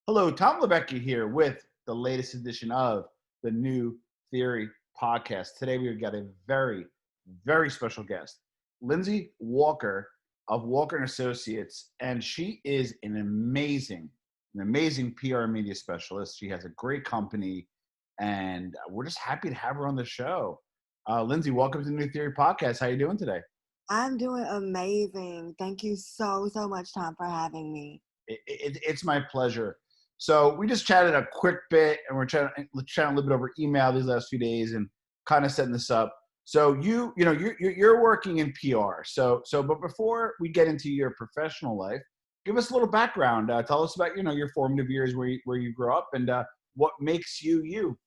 Hello, Tom Lebecki here with the latest edition of the New Theory podcast. Today we've got a very, very special guest, Lindsey Walker of Walker and Associates, and she is an amazing PR and media specialist. She has a great company, and we're just happy to have her on the show. Lindsey, welcome to the New Theory podcast. How are you doing today? I'm doing amazing. Thank you so much, Tom, for having me. It's my pleasure. So we just chatted a quick bit, and we're chatting a little bit over email these last few days, and kind of setting this up. So you're working in PR. But before we get into your professional life, give us a little background. Tell us about your formative years where you grew up, and what makes you you.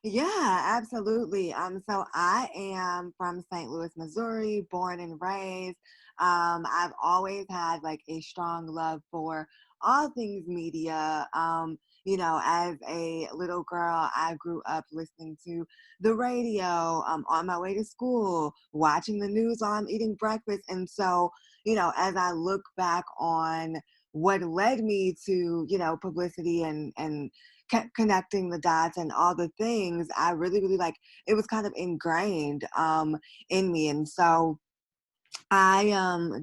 Yeah, absolutely. So I am from St. Louis, Missouri, born and raised. I've always had like a strong love for all things media. As a little girl, I grew up listening to the radio, on my way to school, watching the news while I'm eating breakfast. And so, as I look back on what led me to, publicity and connecting the dots and all the things, I really like it was kind of ingrained in me. And so I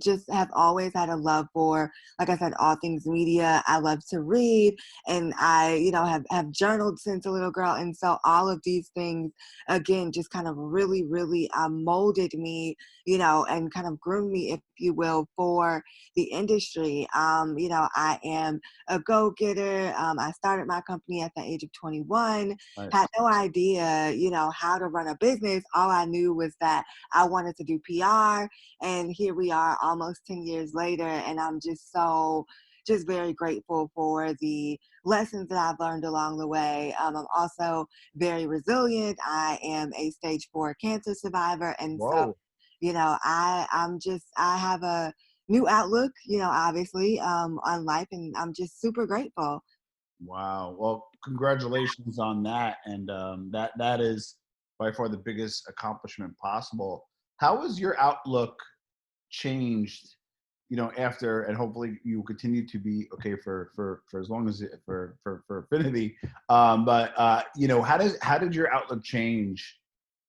just have always had a love for, like I said, all things media. I love to read, and I, have journaled since a little girl. And so all of these things, again, just kind of really molded me, and kind of groomed me, if you will, for the industry. I am a go-getter. I started my company at the age of 21, Nice. had no idea, how to run a business. All I knew was that I wanted to do PR, and here we are almost 10 years later, and I'm just very grateful for the lessons that I've learned along the way. I'm also very resilient. I am a stage 4 cancer survivor. And so, Whoa. I have a new outlook, obviously, on life, and I'm just super grateful. Wow. Well, congratulations on that, and that is by far the biggest accomplishment possible. How has your outlook changed, after, and hopefully you will continue to be okay for as long as for infinity. But how did your outlook change,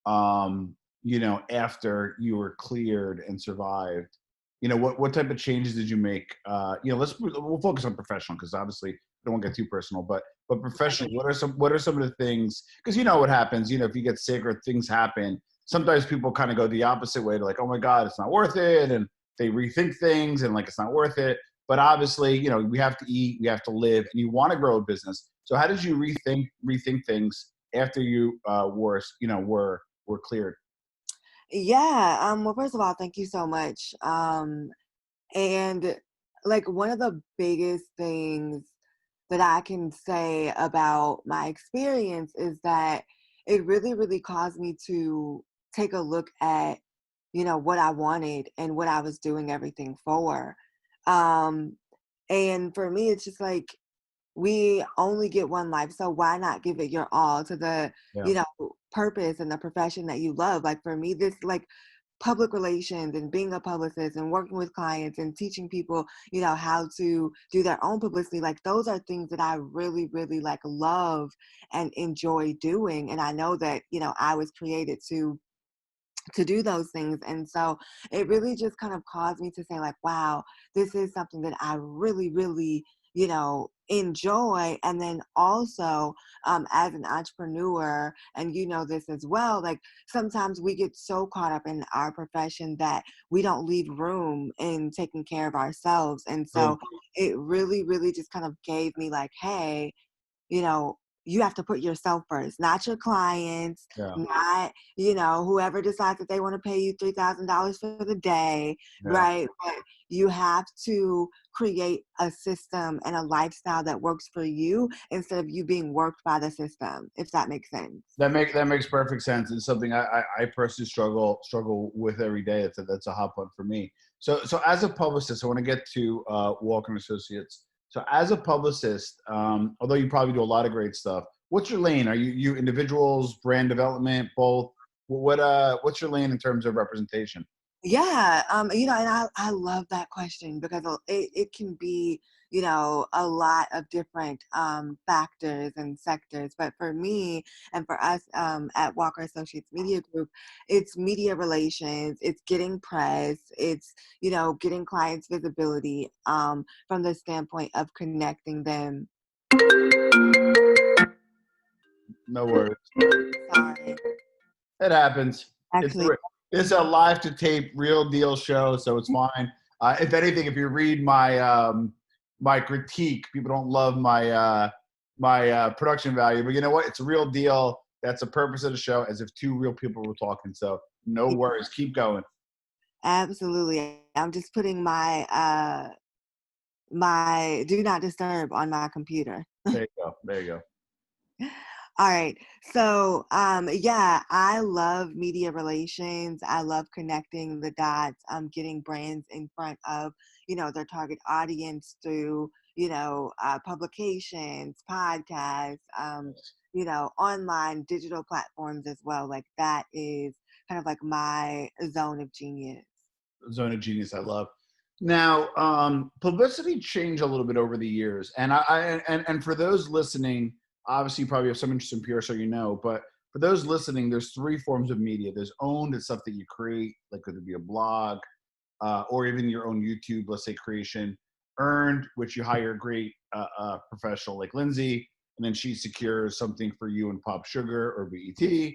after you were cleared and survived? What type of changes did you make? We'll focus on professional, because obviously I don't want to get too personal, but professionally, what are some of the things? Because you know what happens, if you get sick or things happen, sometimes people kind of go the opposite way to, like, oh my God, it's not worth it. And they rethink things, and like, it's not worth it. But obviously, we have to eat, we have to live, and you want to grow a business. So how did you rethink things after you were cleared? Yeah. Well, first of all, thank you so much. And like one of the biggest things that I can say about my experience is that it really caused me to take a look at, what I wanted and what I was doing everything for. Um, and for me, it's just like we only get one life, so why not give it your all to the, Yeah. you know, purpose and the profession that you love? Like for me, this like public relations and being a publicist and working with clients and teaching people, how to do their own publicity, like those are things that I really like love and enjoy doing. And I know that, I was created to do those things. And so it really just kind of caused me to say like, wow, this is something that I really, enjoy. And then also, as an entrepreneur, and you know this as well, like sometimes we get so caught up in our profession that we don't leave room in taking care of ourselves. And True. so it really just kind of gave me like, hey, you know, you have to put yourself first, not your clients, Yeah. not, whoever decides that they want to pay you $3,000 for the day, Yeah. right? But you have to create a system and a lifestyle that works for you instead of you being worked by the system, if that makes sense. That makes perfect sense. It's something I personally struggle with every day. That's a hot point for me. So as a publicist, I want to get to Walker and Associates. So as a publicist, although you probably do a lot of great stuff, what's your lane? Are you individuals, brand development, both? What's your lane in terms of representation? Yeah, and I love that question because it can be, a lot of different factors and sectors. But for me and for us at Walker Associates Media Group, it's media relations, it's getting press, it's, getting clients visibility from the standpoint of connecting them. No worries. Sorry. It happens. It's Actually, it's a live to tape, real deal show, so it's fine. If anything, if you read my my critique, people don't love my production value, but you know what? It's a real deal. That's the purpose of the show, as if two real people were talking. So no worries. Keep going. absolutely. I'm just putting my do not disturb on my computer. There you go. There you go. All right. So, yeah, I love media relations. I love connecting the dots, getting brands in front of, their target audience through, publications, podcasts, online digital platforms as well. Like that is kind of like my zone of genius. Zone of genius. I love. Now, publicity changed a little bit over the years, and and for those listening, obviously you probably have some interest in PR, so but for those listening, there's three forms of media. There's owned, it's stuff that you create, like could it be a blog, or even your own YouTube, let's say creation. Earned, which you hire a great professional like Lindsey, and then she secures something for you in Pop Sugar or BET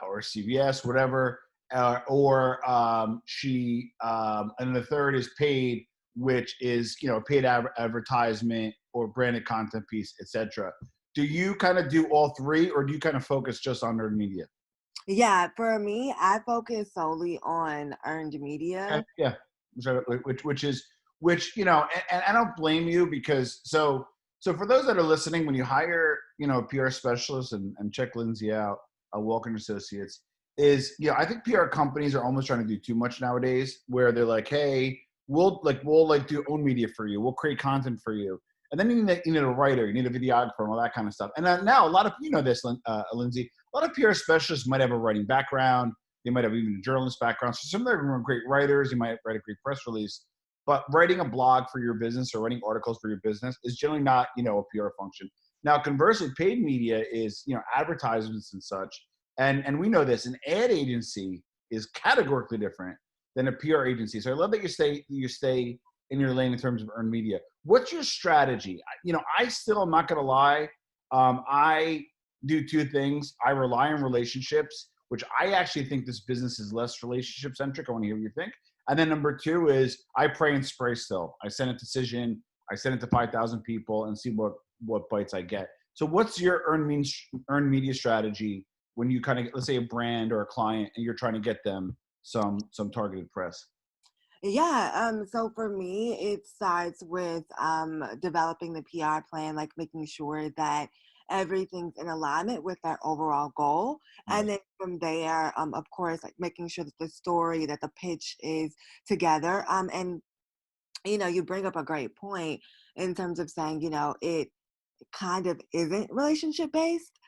or CBS, whatever. Or and the third is paid, which is paid advertisement or branded content piece, etc. Do you kind of do all three, or do you kind of focus just on earned media? Yeah, for me, I focus solely on earned media. Yeah, so, which and I don't blame you, because so for those that are listening, when you hire a PR specialist, and check Lindsey out, Walker and Associates, is I think PR companies are almost trying to do too much nowadays, where they're like, hey, we'll do own media for you, we'll create content for you, and then you need a writer, you need a videographer, and all that kind of stuff. And now a lot of this, Lindsey, a lot of PR specialists might have a writing background. They might have even a journalist background. So some of them are great writers. You might write a great press release. But writing a blog for your business or writing articles for your business is generally not, a PR function. Now, conversely, paid media is, advertisements and such. And we know this. An ad agency is categorically different than a PR agency. So I love that you stay in your lane in terms of earned media. What's your strategy? I still am not going to lie. I do two things. I rely on relationships, which I actually think this business is less relationship centric. I want to hear what you think. And then number two is I pray and spray still. I send a decision. I send it to 5,000 people and see what bites I get. So what's your earned media strategy when you kind of, let's say a brand or a client, and you're trying to get them some targeted press? Yeah, so for me, it starts with developing the PR plan, like making sure that everything's in alignment with our overall goal. And Right. then from there, of course, like making sure that the story, that the pitch is together. And, you bring up a great point in terms of saying, it kind of isn't relationship based,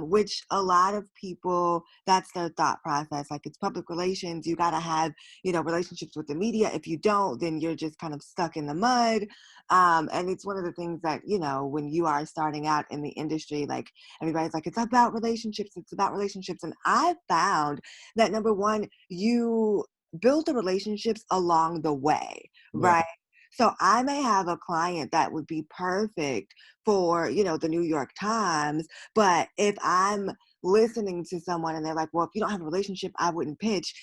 which a lot of people, that's their thought process. Like it's public relations, you got to have, relationships with the media. If you don't, then you're just kind of stuck in the mud. And it's one of the things that, when you are starting out in the industry, like everybody's like, it's about relationships, it's about relationships. And I found that number one, you build the relationships along the way, Right. right? So I may have a client that would be perfect for, the New York Times. But if I'm listening to someone and they're like, well, if you don't have a relationship, I wouldn't pitch,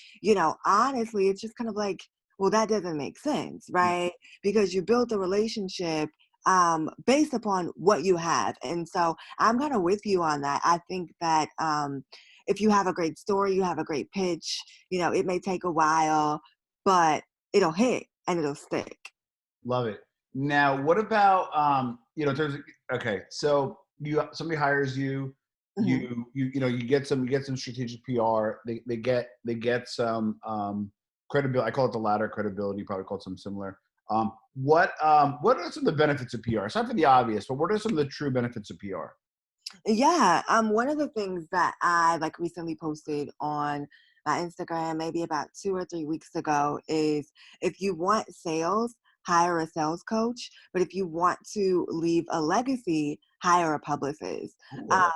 honestly, it's just kind of like, well, that doesn't make sense, right? Because you built a relationship based upon what you have. And so I'm kind of with you on that. I think that if you have a great story, you have a great pitch, it may take a while, but it'll hit and it'll stick. Love it. Now, what about in terms of, okay, so somebody hires you, Mhm. you get some strategic PR. They get some credibility. I call it the latter, credibility. You probably call it something similar. What are some of the benefits of PR? It's not for the obvious, but what are some of the true benefits of PR? Yeah, one of the things that I like recently posted on my Instagram, maybe about 2 or 3 weeks ago, is if you want sales, hire a sales coach. But if you want to leave a legacy, hire a publicist. Okay. Um,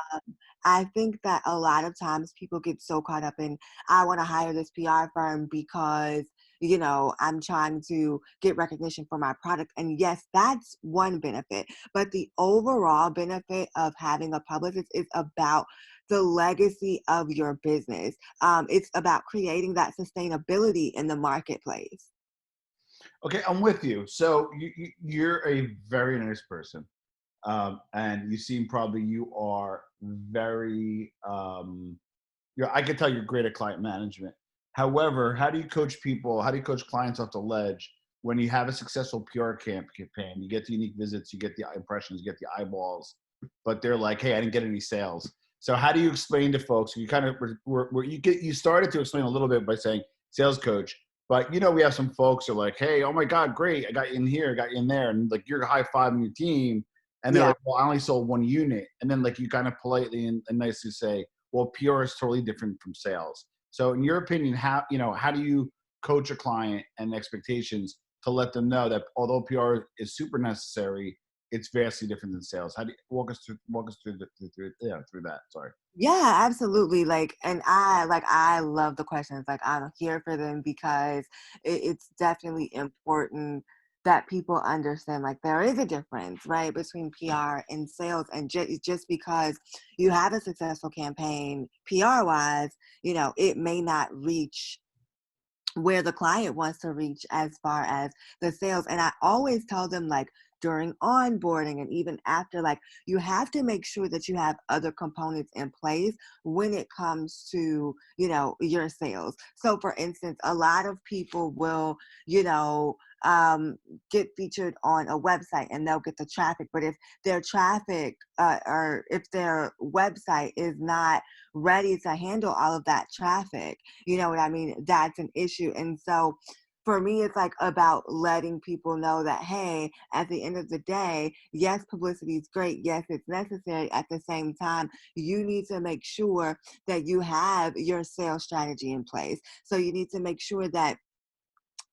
I think that a lot of times people get so caught up in, I want to hire this PR firm because, I'm trying to get recognition for my product. And yes, that's one benefit. But the overall benefit of having a publicist is about the legacy of your business. It's about creating that sustainability in the marketplace. Okay, I'm with you. So you're a very nice person, and you seem probably you are very. I can tell you're great at client management. However, how do you coach people? How do you coach clients off the ledge when you have a successful PR campaign? You get the unique visits, you get the impressions, you get the eyeballs, but they're like, "Hey, I didn't get any sales." So how do you explain to folks? You kind of you started to explain a little bit by saying sales coach, but we have some folks who are like, "Hey, oh my God, great! I got you in here, I got you in there," and like you're high fiving your team, and they're Yeah. like, "Well, I only sold one unit," and then like you kind of politely and nicely say, well, PR is totally different from sales. So in your opinion, how do you coach a client and expectations to let them know that although PR is super necessary, it's vastly different than sales? How do you walk us through that? Sorry. Yeah, absolutely. I love the questions. Like, I'm here for them because it's definitely important that people understand, like, there is a difference, right, between PR and sales. And just because you have a successful campaign PR wise, it may not reach where the client wants to reach as far as the sales. And I always tell them, like, during onboarding and even after, like, you have to make sure that you have other components in place when it comes to, your sales. So for instance, a lot of people will, you know, get featured on a website and they'll get the traffic. But if their traffic or if their website is not ready to handle all of that traffic, you know what I mean? That's an issue. And so for me, it's like about letting people know that, hey, at the end of the day, yes, publicity is great. Yes, it's necessary. At the same time, you need to make sure that you have your sales strategy in place. So you need to make sure that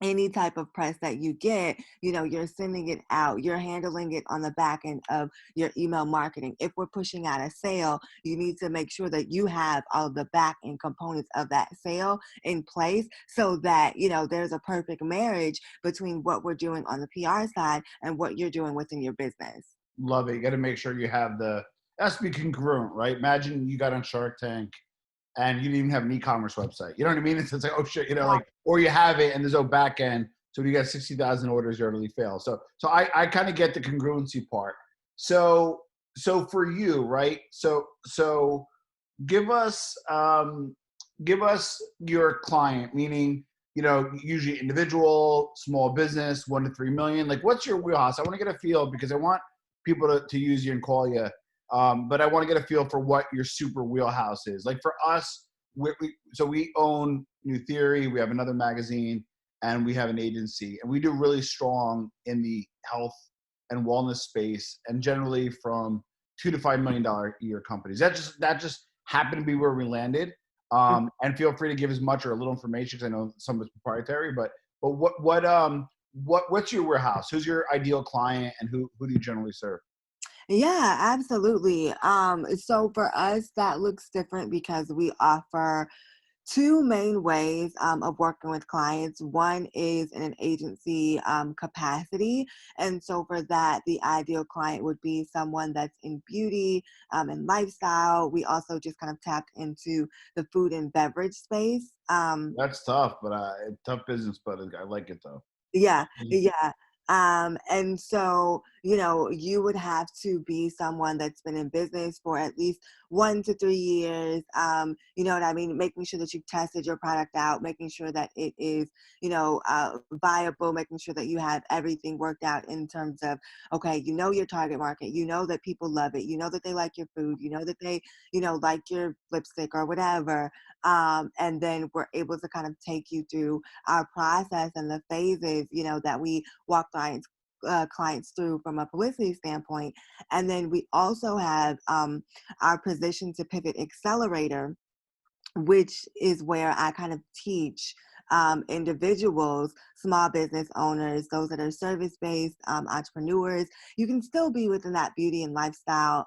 any type of press that you get, you're sending it out, you're handling it on the back end of your email marketing. If we're pushing out a sale, you need to make sure that you have all the back end components of that sale in place so that, there's a perfect marriage between what we're doing on the PR side and what you're doing within your business. Love it. You got to make sure you have it has to be congruent, right? Imagine you got on Shark Tank and you didn't even have an e-commerce website. You know what I mean? It's like, oh shit, like, or you have it and there's no back end. So when you got 60,000 orders, you utterly fail. So I kind of get the congruency part. So for you, right? So give us, give us your client, meaning, usually individual, small business, 1 to 3 million. Like, what's your wheelhouse? I want to get a feel because I want people to use you and call you. But I want to get a feel for what your super wheelhouse is. Like for us, so we own New Theory, we have another magazine, and we have an agency, and we do really strong in the health and wellness space, and generally from $2 to $5 million a year companies. That just happened to be where we landed. And feel free to give as much or a little information because I know some of it's proprietary. But what's your warehouse? Who's your ideal client, and who do you generally serve? Yeah, absolutely. So for us, that looks different because we offer two main ways of working with clients. One is in an agency capacity. And so for that, the ideal client would be someone that's in beauty and lifestyle. We also just kind of tapped into the food and beverage space. That's tough, but tough business, but I like it though. Yeah, yeah. And so, you would have to be someone that's been in business for at least 1 to 3 years. You know what I mean? Making sure that you've tested your product out, making sure that it is, viable, making sure that you have everything worked out in terms of, okay, your target market, that people love it, that they like your food, that they, like your lipstick or whatever. And then we're able to kind of take you through our process and the phases, that we walk clients through from a publicity standpoint. And then we also have our position to pivot accelerator, which is where I kind of teach individuals, small business owners, those that are service-based entrepreneurs. You can still be within that beauty and lifestyle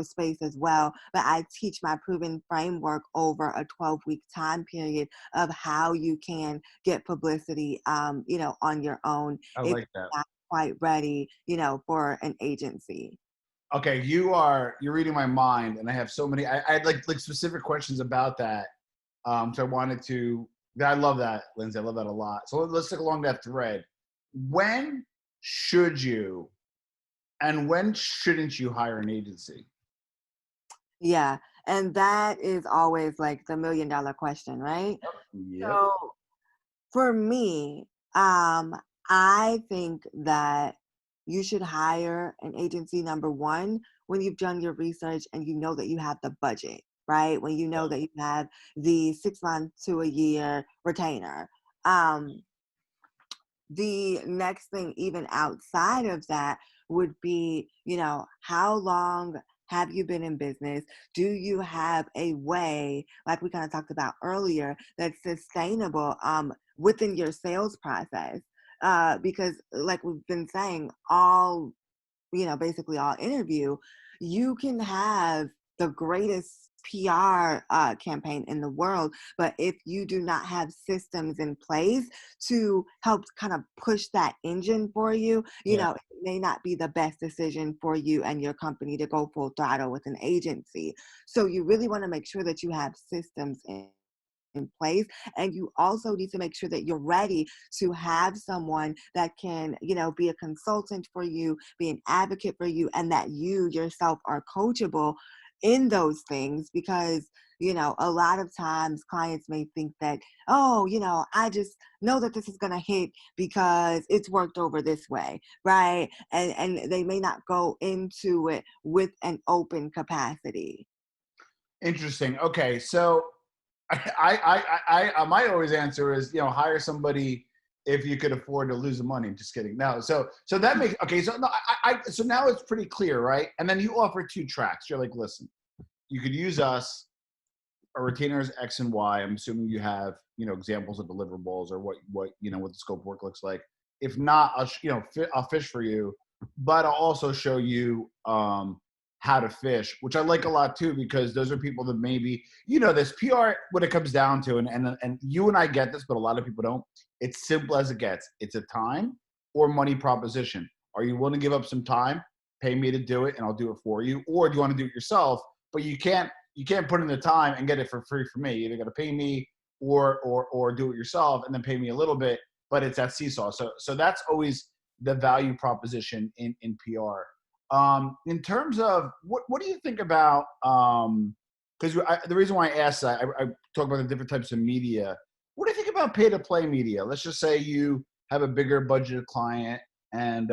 space as well. But I teach my proven framework over a 12-week time period of how you can get publicity, on your own I if like that. you're not quite ready, for an agency. Okay, you're reading my mind, and I have so many. I had like specific questions about that. So I wanted to. I love that, Lindsay. I love that a lot. So let's stick along that thread. When should you and when shouldn't you hire an agency? Yeah. And that is always like the $1 million question, right? Yep. So for me, I think that you should hire an agency, number one, when you've done your research and you know that you have the budget, right? When you know Yep. that you have the 6 months to a year retainer. Um, the next thing, even outside of that, would be, how long have you been in business? Do you have a way, like we kind of talked about earlier, that's sustainable within your sales process? Because, like we've been saying, basically all interview, you can have the greatest PR campaign in the world, but if you do not have systems in place to help kind of push that engine for you, Yeah. it may not be the best decision for you and your company to go full throttle with an agency. So you really want to make sure that you have systems in place, and you also need to make sure that you're ready to have someone that can be a consultant for you, be an advocate for you, and that you yourself are coachable in those things. Because a lot of times clients may think that, oh, I just know that this is going to hit because it's worked over this way, right? And they may not go into it with an open capacity. Interesting. Okay, so my always answer is hire somebody if you could afford to lose the money. Just kidding. No. So that makes okay. So no, so now it's pretty clear, right? And then you offer two tracks. You're like, listen, you could use us. Our retainer is X and Y. I'm assuming you have examples of deliverables or what what the scope of work looks like. If not, I'll fish for you, but I'll also show you how to fish, which I like a lot too, because those are people that maybe this PR, what it comes down to, and you and I get this, but a lot of people don't. It's simple as it gets. It's a time or money proposition. Are you willing to give up some time, pay me to do it, and I'll do it for you, or do you want to do it yourself? But you can't put in the time and get it for free from me. You either got to pay me or do it yourself and then pay me a little bit. But it's that seesaw. So that's always the value proposition in PR. In terms of what do you think about? Because the reason why I asked that, I talk about the different types of media. What do you think about pay to play media? Let's just say you have a bigger budgeted client and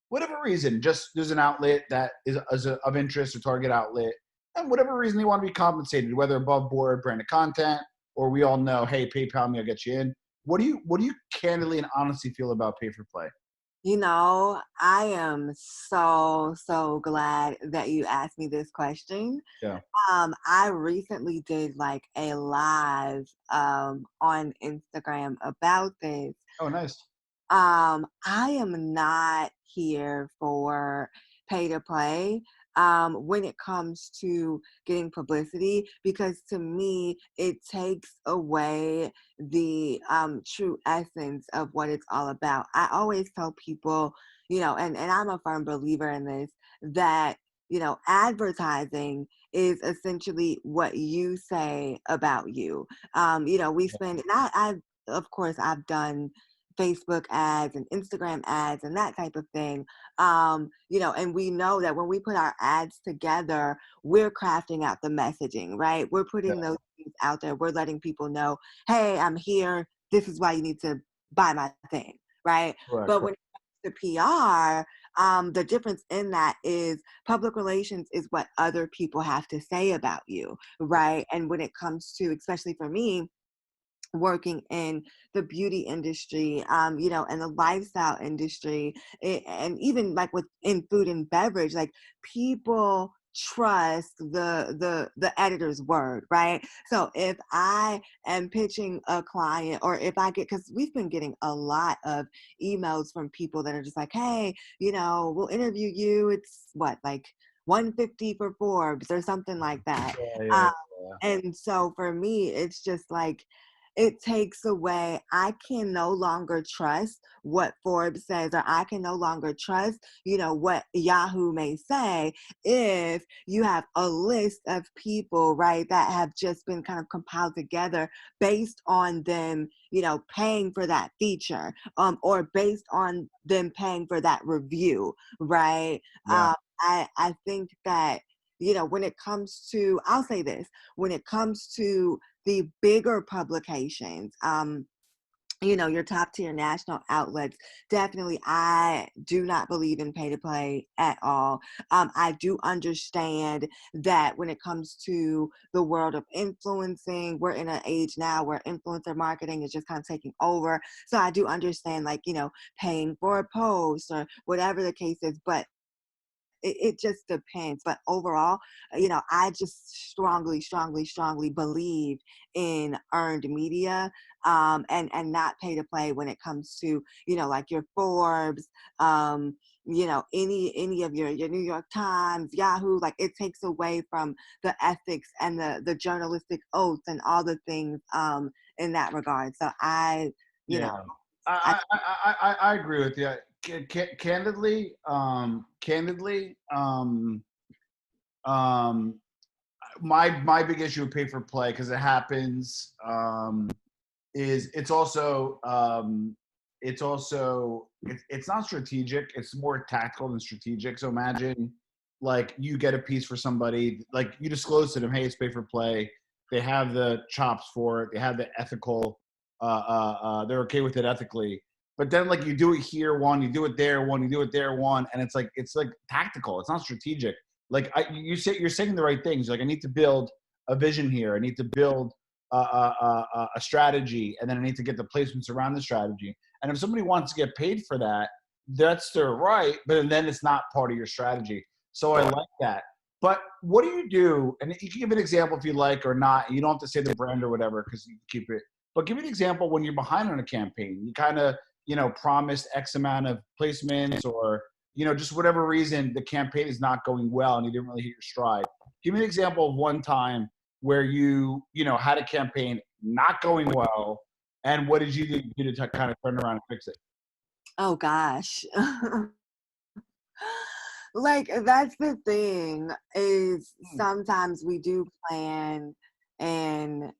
whatever reason, just there's an outlet that is of interest, a target outlet, and whatever reason they want to be compensated, whether above board branded content or we all know, hey, PayPal me, I'll get you in. What do you candidly and honestly feel about pay for play? I am so, so glad that you asked me this question. Yeah. I recently did like a live on Instagram about this. Oh, nice. I am not here for pay to play when it comes to getting publicity, because to me, it takes away the true essence of what it's all about. I always tell people, and I'm a firm believer in this, that, advertising is essentially what you say about you. We spend, and of course, I've done Facebook ads and Instagram ads and that type of thing. And we know that when we put our ads together, we're crafting out the messaging, right? We're Yeah. putting those things out there. We're letting people know, hey, I'm here. This is why you need to buy my thing, right? Correct. But Correct. when it comes to PR, the difference in that is public relations is what other people have to say about you, right? And when it comes to, especially for me, working in the beauty industry, and the lifestyle industry, and even like in food and beverage, like people trust the editor's word, right? So if I am pitching a client, or if I get, because we've been getting a lot of emails from people that are just like, hey, we'll interview you. It's what, like 150 for Forbes or something like that. Yeah, yeah, Um, yeah. and so for me, it's just like, it takes away, I can no longer trust what Forbes says, or I can no longer trust, what Yahoo may say, if you have a list of people, right, that have just been kind of compiled together based on them, paying for that feature, or based on them paying for that review, right? Yeah. I think that, when it comes to, I'll say this, when it comes to the bigger publications, your top tier national outlets, definitely, I do not believe in pay to play at all. I do understand that when it comes to the world of influencing, we're in an age now where influencer marketing is just kind of taking over. So I do understand, like, paying for a post or whatever the case is, but it just depends. But overall, I just strongly, strongly, strongly believe in earned media, and not pay to play when it comes to, like your Forbes, any of your New York Times, Yahoo. Like, it takes away from the ethics and the journalistic oaths and all the things in that regard. So you Yeah, know, I I agree with you. Candidly, um, my big issue with pay for play, because it happens, is it's not strategic. It's more tactical than strategic. So imagine, like, you get a piece for somebody, like, you disclose to them, hey, it's pay for play. They have the chops for it. They have the ethical. They're okay with it ethically. But then, like, you do it here one, you do it there one, you do it there one, and it's like tactical. It's not strategic. Like, you're saying the right things. Like, I need to build a vision here. I need to build a strategy, and then I need to get the placements around the strategy. And if somebody wants to get paid for that, that's their right, but then it's not part of your strategy. So I like that. But what do you do? And you can give an example if you like or not. You don't have to say the brand or whatever, because you keep it. But give me an example when you're behind on a campaign. You kind of, promised X amount of placements, or, just whatever reason, the campaign is not going well and you didn't really hit your stride. Give me an example of one time where you had a campaign not going well, and what did you do to kind of turn around and fix it? Oh gosh. Like, that's the thing, is Hmm. sometimes we do plan, and,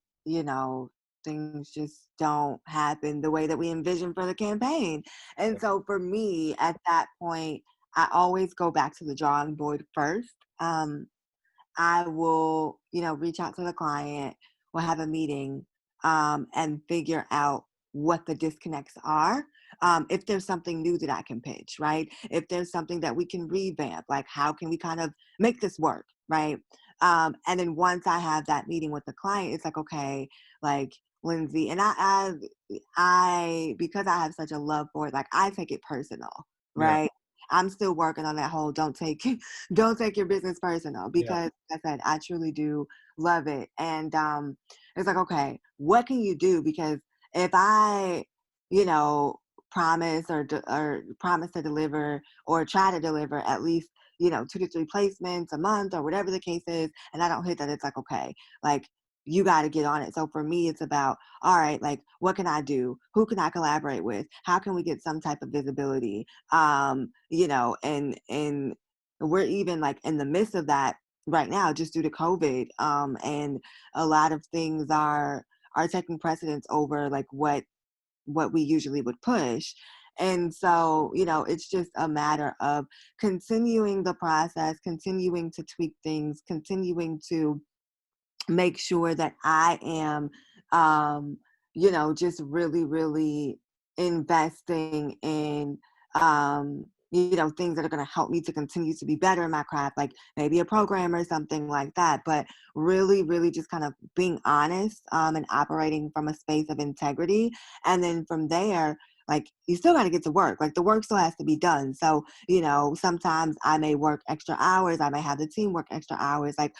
things just don't happen the way that we envisioned for the campaign. And so for me, at that point, I always go back to the drawing board first. I will, reach out to the client, we'll have a meeting, and figure out what the disconnects are. If there's something new that I can pitch, right? If there's something that we can revamp, like, how can we kind of make this work, right? And then once I have that meeting with the client, it's like, okay, like, Lindsey, and because I have such a love for it, like, I take it personal, Yeah, right? I'm still working on that whole don't take don't take your business personal, yeah, because, like I said, I truly do love it. And it's like, okay, what can you do? Because if I, you know, or promise to deliver, or try to deliver at least, 2 to 3 placements a month, or whatever the case is, and I don't hit that, it's like, okay, like, you got to get on it. So for me, it's about, all right, like, what can I do? Who can I collaborate with? How can we get some type of visibility? And we're even, like, in the midst of that right now, just due to COVID, and a lot of things are taking precedence over, like, what we usually would push. And so, it's just a matter of continuing the process, continuing to tweak things, continuing to make sure that I am, just really, really investing in, things that are going to help me to continue to be better in my craft, like maybe a program or something like that. But really, really just kind of being honest, and operating from a space of integrity. And then from there, like you still got to get to work. Like the work still has to be done. So, sometimes I may work extra hours. I may have the team work extra hours, like,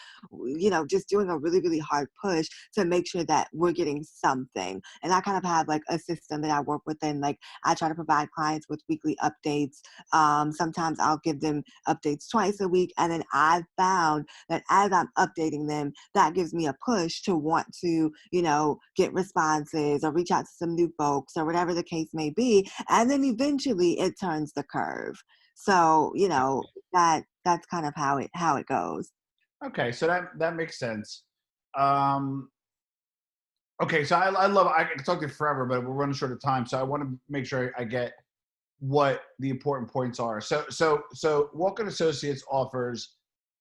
just doing a really, really hard push to make sure that we're getting something. And I kind of have like a system that I work within. Like I try to provide clients with weekly updates. Sometimes I'll give them updates twice a week. And then I've found that as I'm updating them, that gives me a push to want to, get responses or reach out to some new folks or whatever the case may be. And then eventually it turns the curve. So, that's kind of how it goes. Okay, so that makes sense. Um, okay, so I love I can talk to you forever, but we're running short of time, so I want to make sure I get what the important points are. So Walker Associates offers,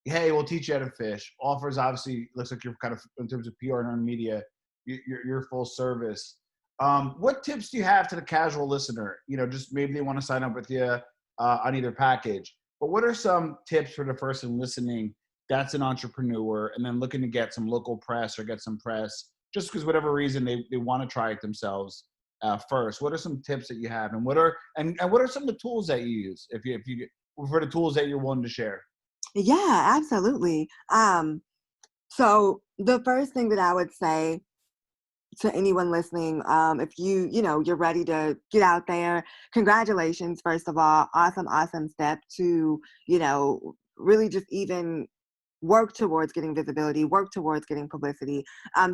hey, we'll teach you how to fish. Offers obviously looks like you're kind of in terms of PR and earned media, you're full service. What tips do you have to the casual listener? Just maybe they want to sign up with you on either package. But what are some tips for the person listening that's an entrepreneur and then looking to get some local press or get some press just because whatever reason they want to try it themselves first? What are some tips that you have, and what are some of the tools that you use if you for the tools that you're willing to share? Yeah, absolutely. So the first thing that I would say to anyone listening, if you're ready to get out there, congratulations, first of all. Awesome step to, really just even work towards getting visibility, work towards getting publicity.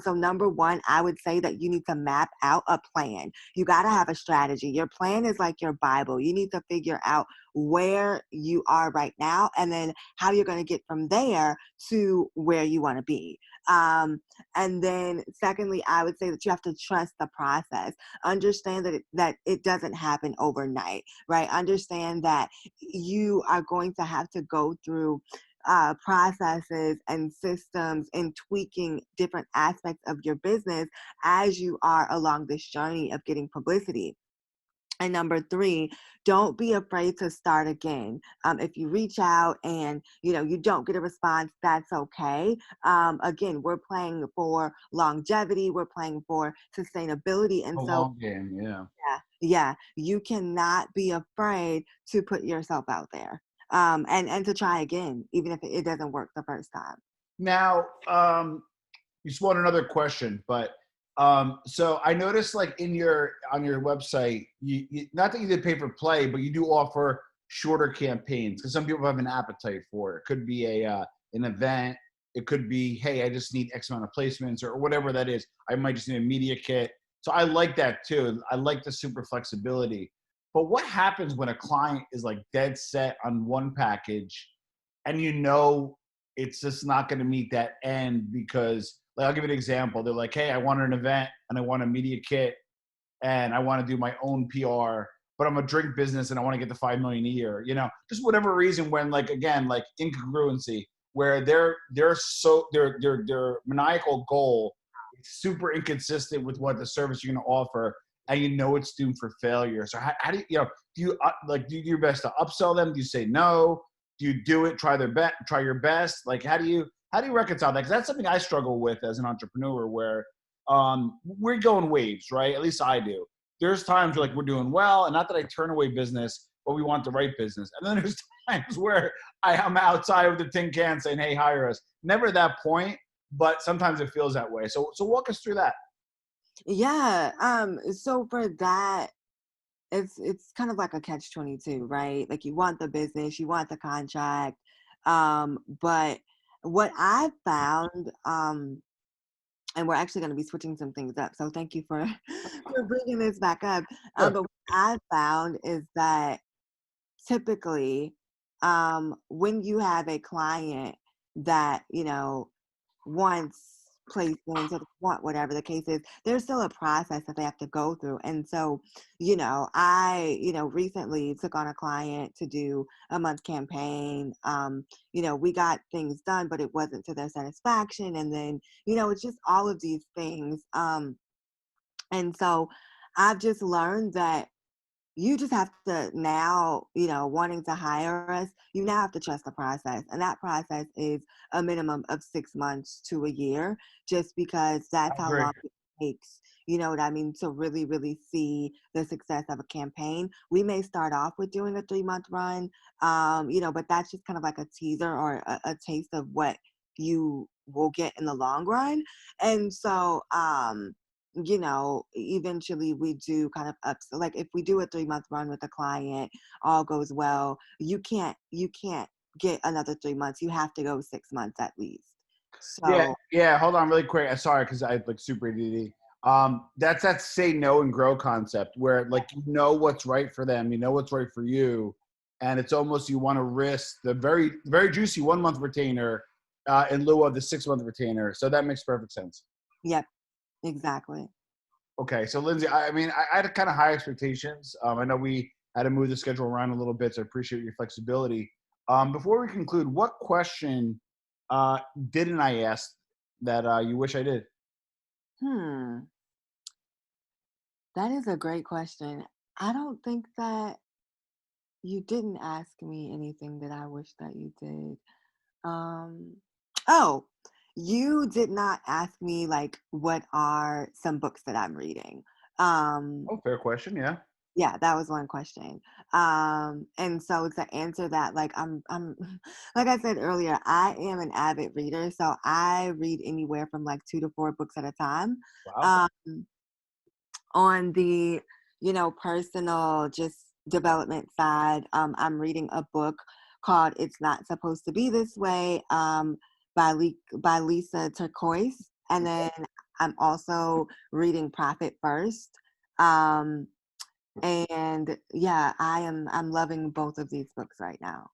So number one, I would say that you need to map out a plan. You got to have a strategy. Your plan is like your Bible. You need to figure out where you are right now and then how you're going to get from there to where you want to be. And then secondly, I would say that you have to trust the process. Understand that it doesn't happen overnight, right? Understand that you are going to have to go through processes and systems and tweaking different aspects of your business as you are along this journey of getting publicity. And number three, don't be afraid to start again. If you reach out and you don't get a response, that's okay. Again, we're playing for longevity, we're playing for sustainability, and A so long game, yeah. yeah, you cannot be afraid to put yourself out there, and to try again, even if it doesn't work the first time. Now, you spawned another question, but so I noticed like on your website, not that you did pay for play, but you do offer shorter campaigns because some people have an appetite for it. It could be an event. It could be, hey, I just need X amount of placements or whatever that is. I might just need a media kit. So I like that too. I like the super flexibility. But what happens when a client is like dead set on one package and it's just not going to meet that end because, like, I'll give you an example. They're like, hey, I want an event and I want a media kit and I want to do my own PR, but I'm a drink business and I want to get to 5 million a year, just whatever reason when like, again, like incongruency where their maniacal goal is super inconsistent with what the service you're going to offer. And it's doomed for failure. So how do do you do your best to upsell them? Do you say no? Do you do it? Try your best. Like, how do you reconcile that? Because that's something I struggle with as an entrepreneur, where we're going waves, right? At least I do. There's times where like we're doing well, and not that I turn away business, but we want the right business. And then there's times where I'm outside of the tin can saying, "Hey, hire us." Never that point, but sometimes it feels that way. So walk us through that. Yeah. So for that, it's kind of like a catch-22, right? Like you want the business, you want the contract, but what I found, and we're actually going to be switching some things up. So thank you for for bringing this back up. Sure. But what I found is that typically, when you have a client that wants placements or want whatever the case is, there's still a process that they have to go through. And so, I, recently took on a client to do a month campaign. We got things done, but it wasn't to their satisfaction. And then, it's just all of these things. And so I've just learned that you just have to now, wanting to hire us, you now have to trust the process. And that process is a minimum of 6 months to a year, just because I that's how agree. long. takes, you know what I mean, to really, really see the success of a campaign. We may start off with doing a 3-month run, you know, but that's just kind of like a teaser or a taste of what you will get in the long run. And so, you know, eventually we do kind of ups. Like if we do a 3-month run with a client, all goes well, you can't get another 3 months. You have to go 6 months at least. Yeah, So yeah. Hold on, really quick. Sorry, because I like super ADD. That's that say no and grow concept, where like you know what's right for them, you know what's right for you, and it's almost you want to risk the very very juicy 1 month retainer in lieu of the 6 month retainer. So that makes perfect sense. yep, exactly. Okay, so Lindsey, I mean, I had kind of high expectations. I know we had to move the schedule around a little bit, so I appreciate your flexibility. Before we conclude, what question uh, didn't I ask that you wish I did? Hmm, that is a great question. I don't think that you didn't ask me anything that I wish that you did. Um, oh, you did not ask me like what are some books that I'm reading. Um, Oh, fair question. Yeah. yeah, that was one question. And so to answer that, like I'm like I said earlier, I am an avid reader, so I read anywhere from like 2 to 4 books at a time. Wow. Um, on the, you know, personal just development side, I'm reading a book called It's Not Supposed to Be This Way, by Lisa Turquoise. And then I'm also reading Profit First. Um, and yeah, I'm loving both of these books right now.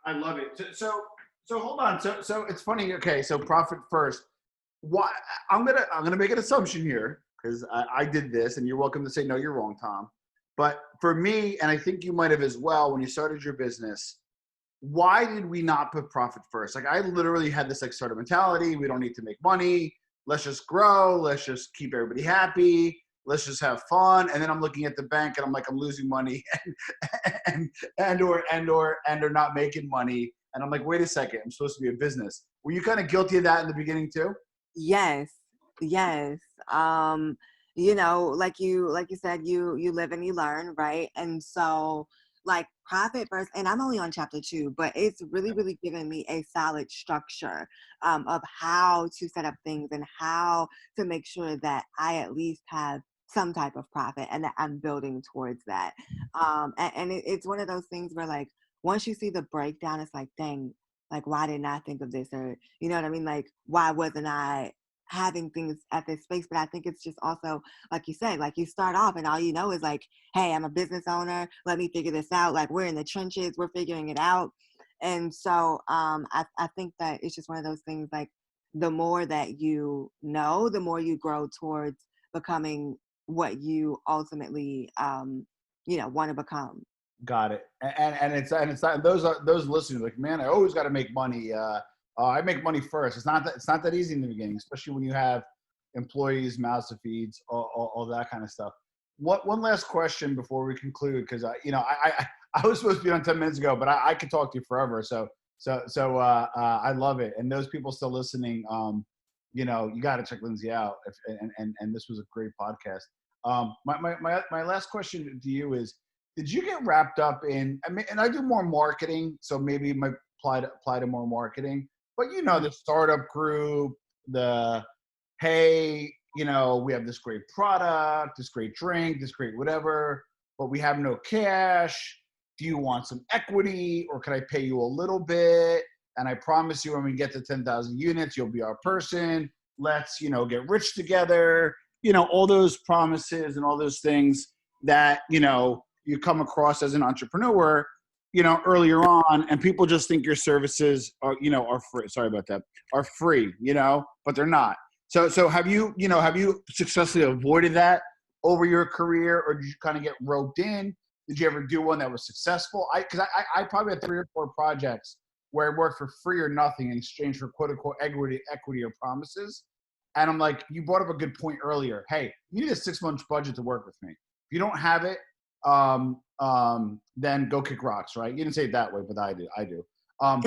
I love it. So hold on. So it's funny. Okay, so profit first. Why? I'm gonna make an assumption here because I did this, and you're welcome to say no. You're wrong, Tom. But for me, and I think you might have as well when you started your business. Why did we not put profit first? Like I literally had this like sort of mentality. We don't need to make money. Let's just grow. Let's just keep everybody happy. Let's just have fun. And then I'm looking at the bank and I'm like, I'm losing money and or not making money. And I'm like, wait a second, I'm supposed to be a business. Were you kind of guilty of that in the beginning too? Yes, yes. Um, you know, like you said, you live and you learn, right? And so like Profit First, and I'm only on chapter 2, but it's really, really given me a solid structure of how to set up things and how to make sure that I at least have some type of profit and that I'm building towards that. And it's one of those things where like once you see the breakdown, it's like, dang, like why didn't I think of this? Or you know what I mean? Like, why wasn't I having things at this space? But I think it's just also, like you said, like you start off and all you know is like, hey, I'm a business owner. Let me figure this out. Like we're in the trenches, we're figuring it out. And so I think that it's just one of those things like the more that you know, the more you grow towards becoming what you ultimately, you know, want to become. Got it. And it's not those are those listeners like, man, I always got to make money. I make money first. It's not that easy in the beginning, especially when you have employees, mouths to feed, all that kind of stuff. What one last question before we conclude, because I was supposed to be on 10 minutes ago, but I could talk to you forever. I love it. And those people still listening, you got to check Lindsey out. And this was a great podcast. My last question to you is, did you get wrapped up in, I mean, and I do more marketing, so maybe it might apply to more marketing, but the startup group, the, hey, we have this great product, this great drink, this great whatever, but we have no cash. Do you want some equity, or can I pay you a little bit? And I promise you when we get to 10,000 units, you'll be our person. Let's, get rich together. All those promises and all those things that, you come across as an entrepreneur, earlier on, and people just think your services are free. Sorry about that. Are free, but they're not. So have you successfully avoided that over your career, or did you kind of get roped in? Did you ever do one that was successful? Because I probably had 3 or 4 projects where I worked for free or nothing in exchange for quote unquote equity or promises. And I'm like, you brought up a good point earlier. Hey, you need a 6 months budget to work with me. If you don't have it, then go kick rocks, right? You didn't say it that way, but I do. And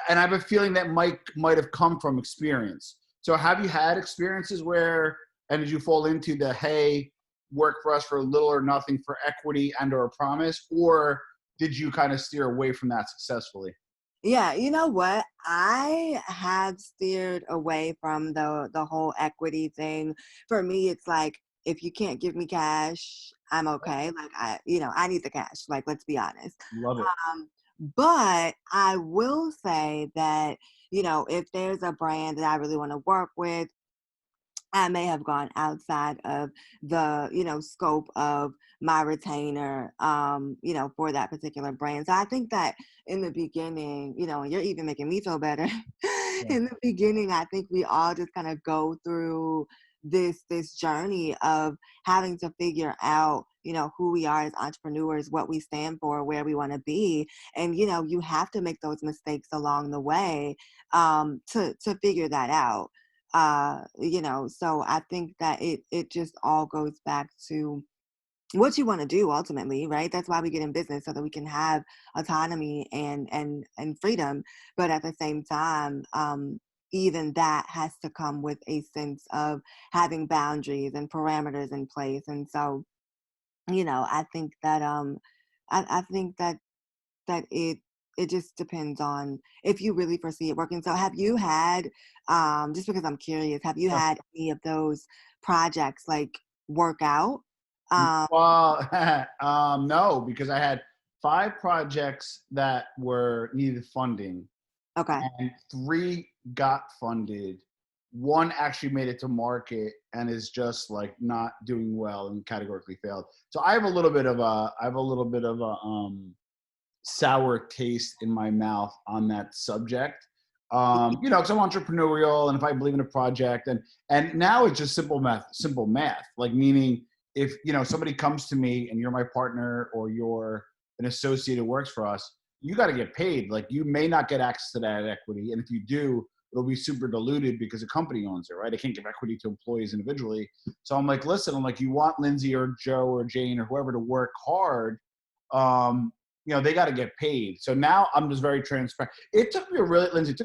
I have a feeling that might have come from experience. So have you had experiences where And did you fall into the, hey, work for us for little or nothing for equity and or a promise? Or did you kind of steer away from that successfully? Yeah, you know what? I have steered away from the whole equity thing. For me, it's like if you can't give me cash, I'm okay. Like I need the cash. Like let's be honest. Love it. Um, but I will say that, if there's a brand that I really want to work with, I may have gone outside of the, scope of my retainer, for that particular brand. So I think that in the beginning, and you're even making me feel better. Yeah. In the beginning, I think we all just kind of go through this journey of having to figure out, who we are as entrepreneurs, what we stand for, where we want to be. And, you have to make those mistakes along the way to figure that out. So I think that it just all goes back to what you want to do ultimately, right? That's why we get in business, so that we can have autonomy and freedom. But at the same time, even that has to come with a sense of having boundaries and parameters in place. And so, I think that I think that it just depends on if you really foresee it working. So have you had, just because I'm curious, have you had any of those projects like work out? Um, Well, no, because I had 5 projects that were needed funding, okay. and 3 got funded. 1 actually made it to market and is just like not doing well and categorically failed. So I have a little bit of a sour taste in my mouth on that subject. Because I'm entrepreneurial, and if I believe in a project, and now it's just simple math. Like meaning, if somebody comes to me and you're my partner or you're an associate who works for us, you got to get paid. Like you may not get access to that equity, and if you do, it'll be super diluted because a company owns it, right? I can't give equity to employees individually. So I'm like, listen, you want Lindsey or Joe or Jane or whoever to work hard. Um, they got to get paid. So now I'm just very transparent. Lindsey, it took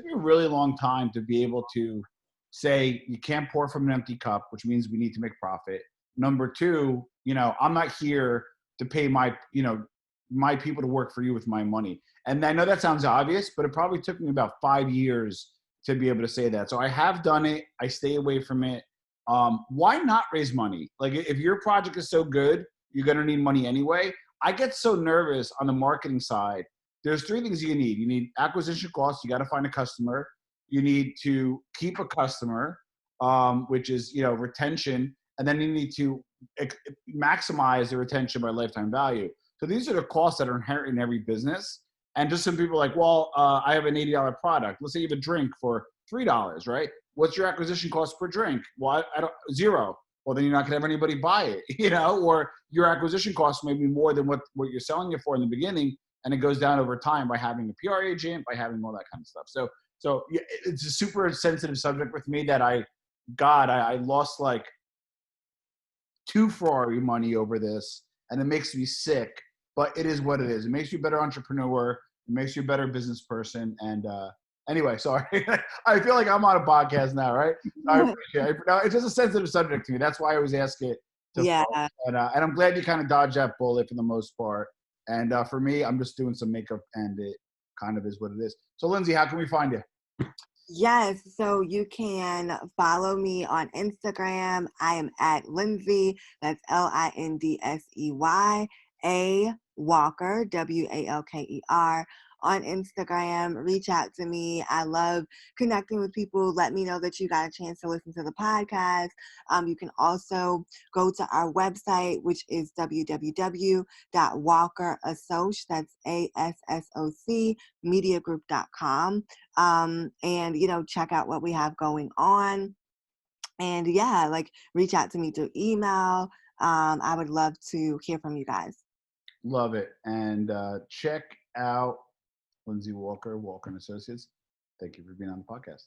me a really long time to be able to say you can't pour from an empty cup, which means we need to make profit. Number 2, I'm not here to pay my people to work for you with my money. And I know that sounds obvious, but it probably took me about 5 years to be able to say that. So I have done it. I stay away from it. Why not raise money? Like if your project is so good, you're going to need money anyway. I get so nervous on the marketing side. There's 3 things you need. You need acquisition costs. You got to find a customer. You need to keep a customer, which is, retention. And then you need to maximize the retention by lifetime value. So these are the costs that are inherent in every business. And just some people are like, well, I have an $80 product. Let's say you have a drink for $3, right? What's your acquisition cost per drink? Well, I don't, 0. Well, then you're not going to have anybody buy it, or your acquisition costs may be more than what you're selling it for in the beginning. And it goes down over time by having a PR agent, by having all that kind of stuff. So yeah, it's a super sensitive subject with me that I lost like 2 Ferrari money over this, and it makes me sick, but it is what it is. It makes you a better entrepreneur. It makes you a better business person. And anyway, sorry. I feel like I'm on a podcast now, right? I appreciate it. No, it's just a sensitive subject to me. That's why I always ask it to Yeah. folks. And I'm glad you kind of dodged that bullet for the most part. And for me, I'm just doing some makeup, and it kind of is what it is. So, Lindsey, how can we find you? Yes, so you can follow me on Instagram. I am at Lindsey, that's Lindsey A Walker, Walker, on Instagram. Reach out to me. I love connecting with people. Let me know that you got a chance to listen to the podcast. You can also go to our website, which is www.walkerassoc, that's ASSOC, mediagroup.com. And check out what we have going on. And yeah, like reach out to me through email. I would love to hear from you guys. Love it. And check out Lindsey Walker, Walker and Associates. Thank you for being on the podcast.